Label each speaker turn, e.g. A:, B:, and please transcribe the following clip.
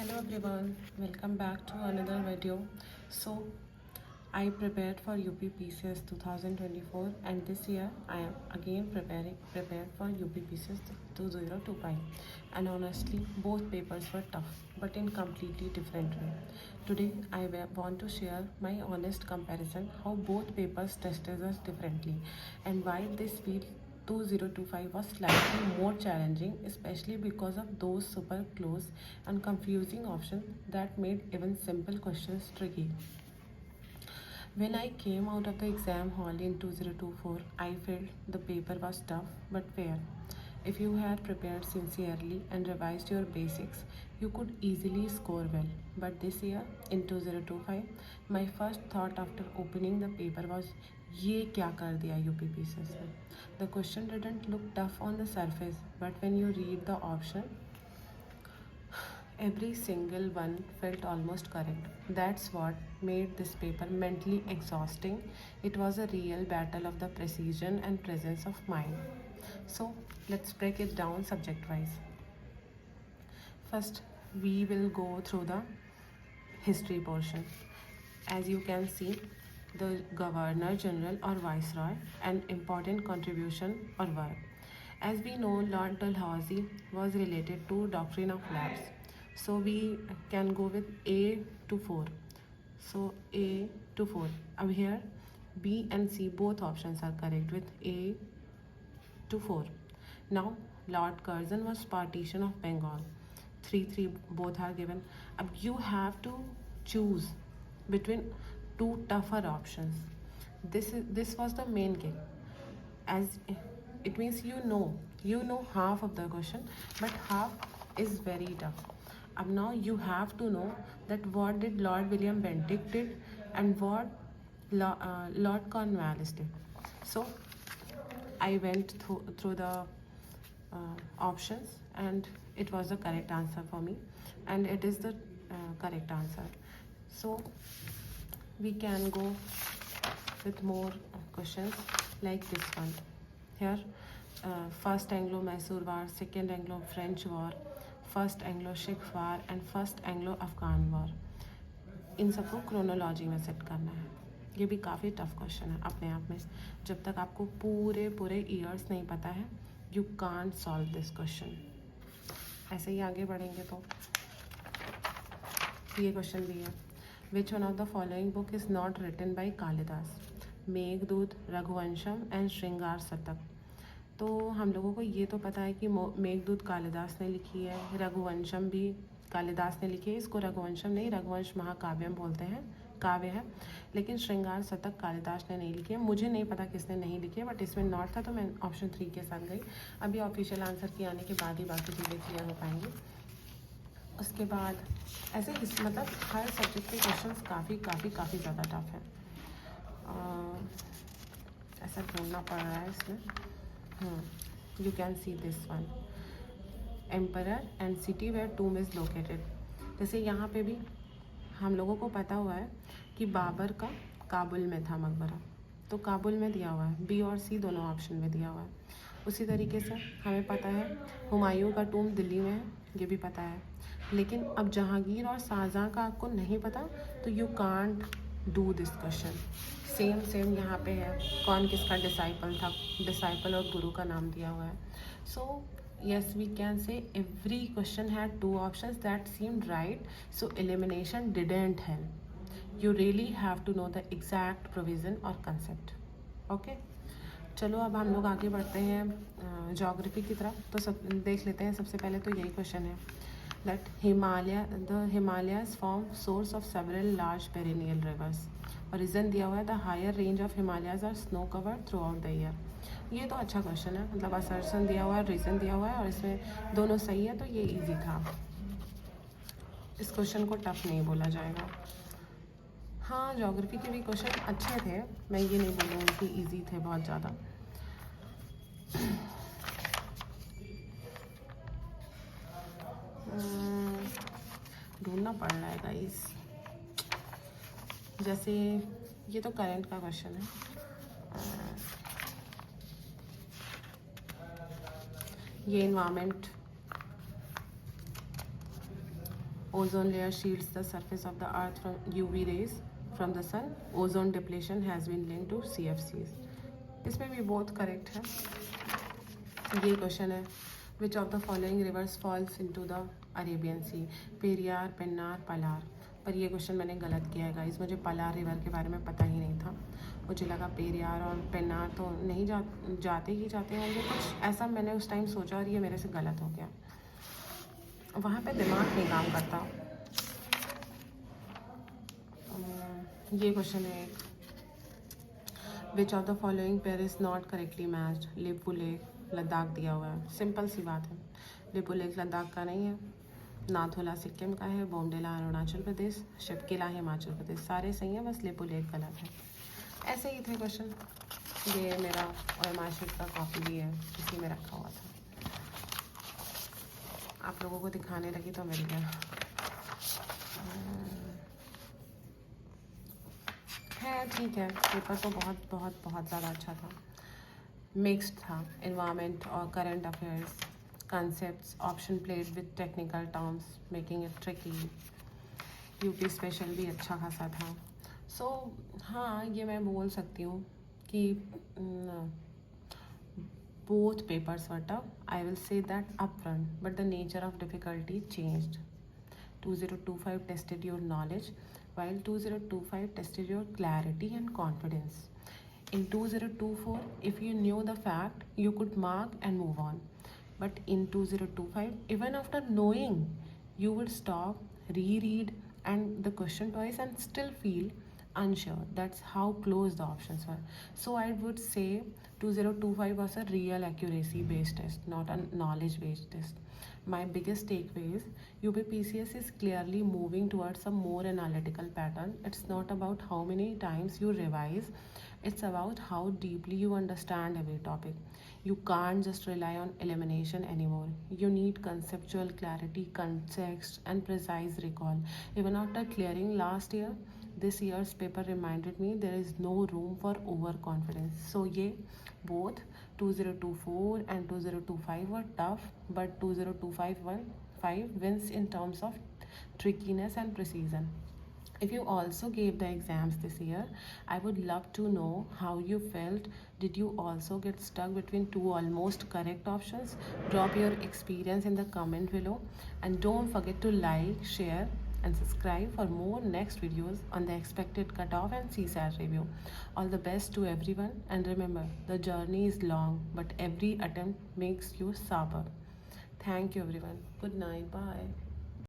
A: Hello everyone, welcome back to another video. So I prepared for UPPCS 2024 and this year I am again prepared for UPPCS 2025 and honestly both papers were tough but in completely different way. Today I want to share my honest comparison how both papers tested us differently and why this field 2025 was slightly more challenging, especially because of those super close and confusing options that made even simple questions tricky. When I came out of the exam hall in 2024, I felt the paper was tough but fair. If you had prepared sincerely and revised your basics, you could easily score well. But this year, in 2025, my first thought after opening the paper was, ये क्या कर दिया UPPCS ने? The question didn't look tough on the surface, but when you read the option, every single one felt almost correct. That's what made this paper mentally exhausting. It was a real battle of the precision and presence of mind. So let's break it down subject wise. First, we will go through the history portion. As you can see, the Governor General or Viceroy, an important contribution or work. As we know, Lord Dalhousie was related to doctrine of lapse. So we can go with A to 4. So A to 4. अब here B and C both options are correct with A to 4. Now Lord Curzon was partition of Bengal. 3 both are given. अब you have to choose between two tougher options. This was the main game. As it means you know half of the question, but half is very tough. अब now you have to know that what did Lord William Bentinck did and what Lord Cornwallis did. So I went through the options and it was the correct answer for me and it is the correct answer. So we can go with more questions like this one. Here first Anglo-Mysore War, second Anglo-French War, first Anglo Sikh war and first Anglo Afghan war, इन सबको chronology में set करना है. ये भी काफ़ी tough question है अपने आप में. जब तक आपको पूरे ईयर्स नहीं पता है you can't solve this question. ऐसे ही आगे बढ़ेंगे तो ये क्वेश्चन भी है. Which one of the following book is not written by Kalidas? Meghdoot, Raghuvansham and Shringar Shatak. तो हम लोगों को ये तो पता है कि मेघदूत कालिदास ने लिखी है, रघुवंशम भी कालिदास ने लिखी है. इसको रघुवंशम नहीं, रघुवंश महाकाव्यम बोलते हैं, काव्य है. लेकिन श्रृंगार शतक कालिदास ने नहीं लिखी है. मुझे नहीं पता किसने नहीं लिखी है, बट इसमें नॉट था तो मैं ऑप्शन 3 के साथ गई. अभी ऑफिशियल आंसर के आने के बाद ही बाकी चीज़ें क्लियर हो पाएंगी. उसके बाद ऐसे मतलब हर सब्जेक्ट के क्वेश्चंस काफ़ी ज़्यादा टफ है. ऐसा ढूंढना पड़ रहा है इसमें. You can see this one. Emperor and city where tomb is located. जैसे यहाँ पे भी हम लोगों को पता हुआ है कि बाबर का काबुल में था मकबरा, तो काबुल में दिया हुआ है. बी और सी दोनों ऑप्शन में दिया हुआ है. उसी तरीके से हमें पता है हुमायूं का टूम दिल्ली में है, ये भी पता है. लेकिन अब जहांगीर और शाहजहाँ का आपको नहीं पता तो you can't do this question. Same यहाँ पे है. कौन किसका डिसाइपल था, डिसाइपल और गुरु का नाम दिया हुआ है. सो yes, we can say every question had two options that seemed right, so elimination didn't help. You really have to know the exact provision or concept. Okay, चलो अब हम लोग आगे बढ़ते हैं ज्योग्राफी की तरफ. तो सब देख लेते हैं. सबसे पहले तो यही क्वेश्चन है that the Himalayas form source of several large perennial rivers. और रीज़न दिया हुआ है the higher range of Himalayas are snow covered throughout the year. ये तो अच्छा क्वेश्चन है, मतलब असर्शन दिया हुआ है, रीज़न दिया हुआ है और इसमें दोनों सही है तो ये इजी था. इस क्वेश्चन को टफ नहीं बोला जाएगा. हाँ, ज्योग्राफी के भी क्वेश्चन अच्छे थे, मैं ये नहीं बोलूँगी कि ईजी थे बहुत ज़्यादा. ढूंढना पड़ रहा है गाइस. जैसे ये तो करंट का क्वेश्चन है. ये environment Ozone layer shields the surface of the earth from UV rays from the sun. Ozone depletion has been linked to CFCs. इसमें भी बहुत करेक्ट है. ये क्वेश्चन है, which of the following rivers falls into the Arabian sea? Periyar, Pennar, Palar. पर ये question मैंने गलत किया है गाइस. मुझे पलार रिवर के बारे में पता ही नहीं था. मुझे लगा पेरियार और पेन्नार तो नहीं जाते ही जाते होंगे, कुछ ऐसा मैंने उस टाइम सोचा और ये मेरे से गलत हो गया. वहाँ पे दिमाग नहीं काम करता. ये क्वेश्चन है, which of the following pair is not correctly matched? Lipu lake Ladakh दिया हुआ है. सिंपल सी बात है, लिपू लेक लद्दाख का नहीं है. नाथुला सिक्किम का है. बोमडिला अरुणाचल प्रदेश. शिवकिला हिमाचल प्रदेश. सारे सही हैं, बस लिपू लेक गलत है. ऐसे ही थे क्वेश्चन. ये मेरा और मार्कशीट का कॉपी भी है, इसी में रखा हुआ था. आप लोगों को दिखाने लगी तो मिल गया. है ठीक है. पेपर तो बहुत बहुत बहुत ज़्यादा अच्छा था. मिक्स्ड था. एनवायरनमेंट और current affairs, concepts, option played with technical terms, making it tricky. UP special भी अच्छा खासा था. सो हाँ, ये मैं बोल सकती हूँ कि both papers were tough. I will say that upfront, but the nature of difficulty changed. 2025 tested your knowledge, while 2025 tested your clarity and confidence. In 2024, if you knew the fact, you could mark and move on. But in 2025, even after knowing, you would stop, reread and the question twice and still feel unsure. That's how close the options were. So I would say 2025 was a real accuracy based test, not a knowledge based test. My biggest takeaway is UPPCS is clearly moving towards a more analytical pattern. It's not about how many times you revise, it's about how deeply you understand every topic. You can't just rely on elimination anymore. You need conceptual clarity, context, and precise recall. Even after clearing last year, this year's paper reminded me there is no room for overconfidence. So, yeah, both 2024 and 2025 were tough, but 2025 wins in terms of trickiness and precision. If you also gave the exams this year, I would love to know how you felt. Did you also get stuck between two almost correct options? Drop your experience in the comment below. And don't forget to like, share, and subscribe for more next videos on the expected cutoff and CSAT review. All the best to everyone. And remember, the journey is long, but every attempt makes you sharper. Thank you everyone. Good night. Bye.